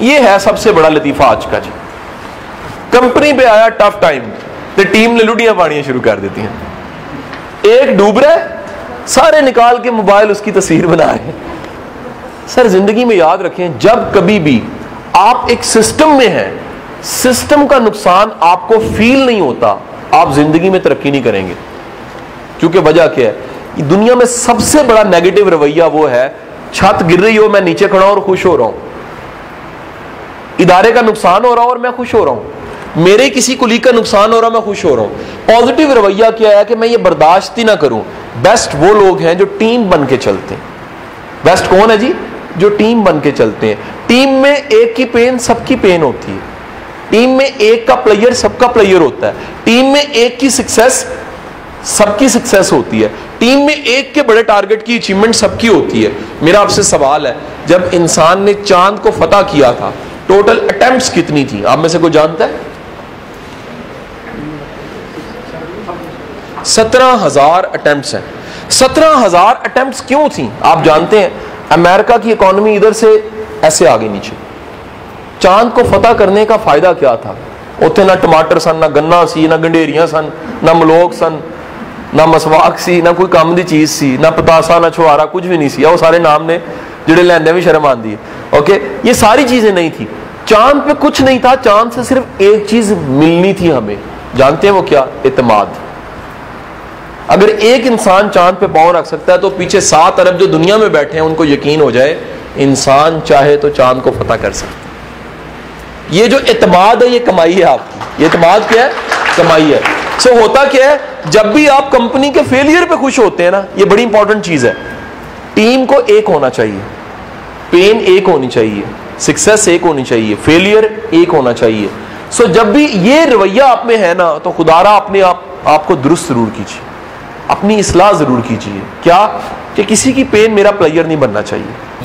ये है सबसे बड़ा लतीफा आज का जी। कंपनी पे आया टफ टाइम तो टीम ने लुटियां पानियां शुरू कर देती हैं। एक डूब रहा है, सारे निकाल के मोबाइल उसकी तस्वीर बना रहे हैं। सर जिंदगी में याद रखें, जब कभी भी आप एक सिस्टम में हैं, सिस्टम का नुकसान आपको फील नहीं होता, आप जिंदगी में तरक्की नहीं करेंगे। क्योंकि वजह क्या है, दुनिया में सबसे बड़ा नेगेटिव रवैया वो है, छत गिर रही हो मैं नीचे खड़ा हूं और खुश हो रहा हूं, इदारे का नुकसान हो रहा हो और मैं खुश हो रहा हूं, मेरे किसी कुलीग का नुकसान हो रहा मैं खुश हो रहा हूं। पॉजिटिव रवैया क्या है कि मैं ये बर्दाश्त ही ना करूं। बेस्ट वो लोग हैं जो टीम बन के चलते हैं। बेस्ट कौन है जी? जो टीम बन के चलते हैं। टीम में एक की पेन सबकी पेन होती है, टीम में एक का प्लेयर सबका प्लेयर होता है, टीम में एक की सक्सेस सबकी सक्सेस होती है, टीम में एक के बड़े टारगेट की अचीवमेंट सबकी होती है। मेरा आपसे सवाल है, जब इंसान ने चांद को फतह किया था, टोटल अटेम्प्ट्स कितनी थी? आप में से कोई जानता है? 17,000 अटेम्प्ट्स हैं। 17,000 अटेम्प्ट्स क्यों थी? आप जानते हैं अमेरिका की इकोनॉमी इधर से ऐसे आ गई नीचे। चांद को फतह करने का फायदा क्या था? उत्थे ना टमाटर सन, ना गन्ना सी, ना गंढेरियां सन, ना मलोक सन, ना मसवाक सी, ना कोई काम दी चीज सी, ना पतासा, ना छुआरा, कुछ भी नहीं सी। वो सारे नाम ने जिहड़े लैंदे भी शर्म आंदी है। ओके, ये सारी चीजें नहीं थी। चांद पे कुछ नहीं था, चांद से सिर्फ एक चीज मिलनी थी हमें। जानते हैं वो क्या? इत्मीनान। अगर एक इंसान चांद पे पांव रख सकता है तो पीछे 7 अरब जो दुनिया में बैठे हैं उनको यकीन हो जाए, इंसान चाहे तो चांद को फतह कर सकता है। ये जो इत्मीनान है ये कमाई है आपकी। ये इत्मीनान क्या है? कमाई है। सो होता क्या है, जब भी आप कंपनी के फेलियर पे खुश होते हैं ना, ये बड़ी इंपॉर्टेंट चीज है, टीम को एक होना चाहिए, पेन एक होनी चाहिए, सक्सेस एक होनी चाहिए, फेलियर एक होना चाहिए। सो जब भी ये रवैया आप में है ना, तो खुदारा अपने आपको दुरुस्त जरूर कीजिए, अपनी इस्लाह जरूर कीजिए। क्या? कि किसी की पेन मेरा प्लेयर नहीं बनना चाहिए।